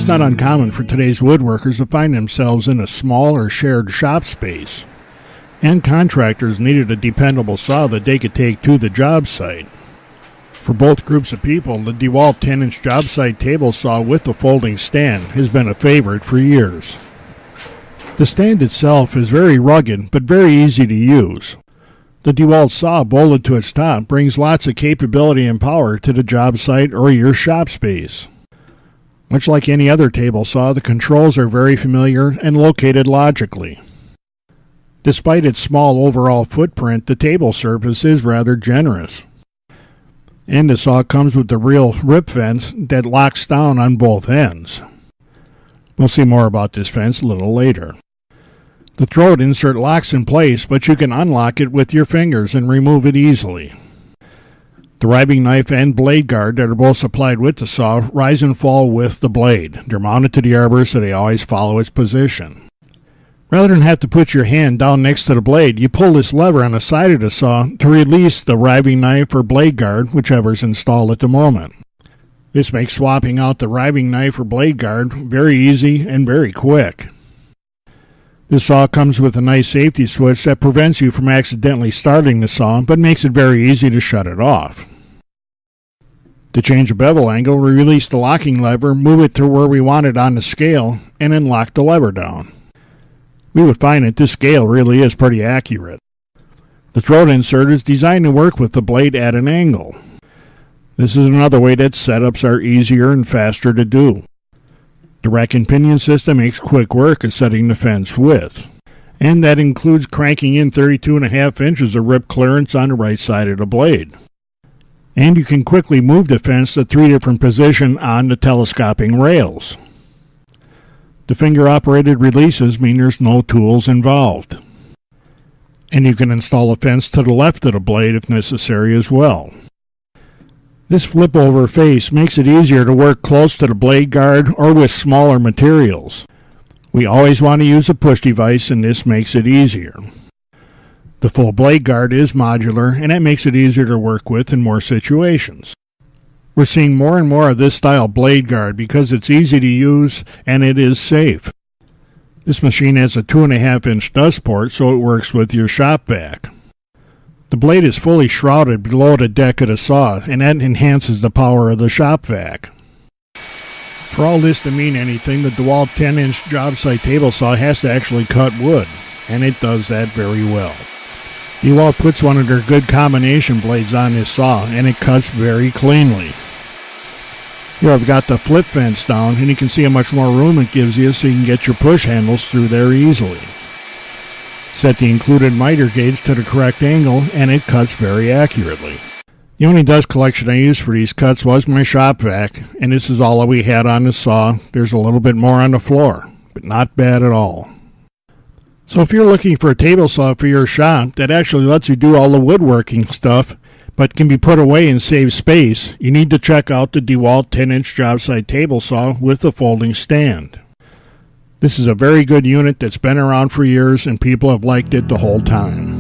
not uncommon for today's woodworkers to find themselves in a small or shared shop space, and contractors needed a dependable saw that they could take to the job site. For both groups of people, the DeWalt 10-inch job site table saw with the folding stand has been a favorite for years. The stand itself is very rugged but very easy to use. The DeWalt saw bolted to its top brings lots of capability and power to the job site or your shop space. Much like any other table saw, the controls are very familiar and located logically. Despite its small overall footprint, the table surface is rather generous. And the saw comes with the real rip fence that locks down on both ends. We'll see more about this fence a little later. The throat insert locks in place, but you can unlock it with your fingers and remove it easily. The riving knife and blade guard that are both supplied with the saw rise and fall with the blade. They're mounted to the arbor so they always follow its position. Rather than have to put your hand down next to the blade, you pull this lever on the side of the saw to release the riving knife or blade guard, whichever is installed at the moment. This makes swapping out the riving knife or blade guard very easy and very quick. This saw comes with a nice safety switch that prevents you from accidentally starting the saw, but makes it very easy to shut it off. To change the bevel angle, we release the locking lever, move it to where we want it on the scale, and then lock the lever down. We would find that this scale really is pretty accurate. The throat insert is designed to work with the blade at an angle. This is another way that setups are easier and faster to do. The rack and pinion system makes quick work of setting the fence width, and that includes cranking in 32.5 inches of rip clearance on the right side of the blade. And you can quickly move the fence to 3 different positions on the telescoping rails. The finger-operated releases mean there's no tools involved. And you can install a fence to the left of the blade if necessary as well. This flip-over face makes it easier to work close to the blade guard or with smaller materials. We always want to use a push device, and this makes it easier. The full blade guard is modular, and that makes it easier to work with in more situations. We're seeing more and more of this style blade guard because it's easy to use and it is safe. This machine has a 2.5-inch dust port, so it works with your shop vac. The blade is fully shrouded below the deck of the saw, and that enhances the power of the shop vac. For all this to mean anything, the DeWalt 10-inch job site table saw has to actually cut wood, and it does that very well. DeWalt puts one of their good combination blades on this saw, and it cuts very cleanly. Here I've got the flip fence down, and you can see how much more room it gives you so you can get your push handles through there easily. Set the included miter gauge to the correct angle, and it cuts very accurately. The only dust collection I used for these cuts was my shop vac, and this is all that we had on the saw. There's a little bit more on the floor, but not bad at all. So if you're looking for a table saw for your shop that actually lets you do all the woodworking stuff, but can be put away and save space, you need to check out the DeWalt 10-inch job site table saw with the folding stand. This is a very good unit that's been around for years, and people have liked it the whole time.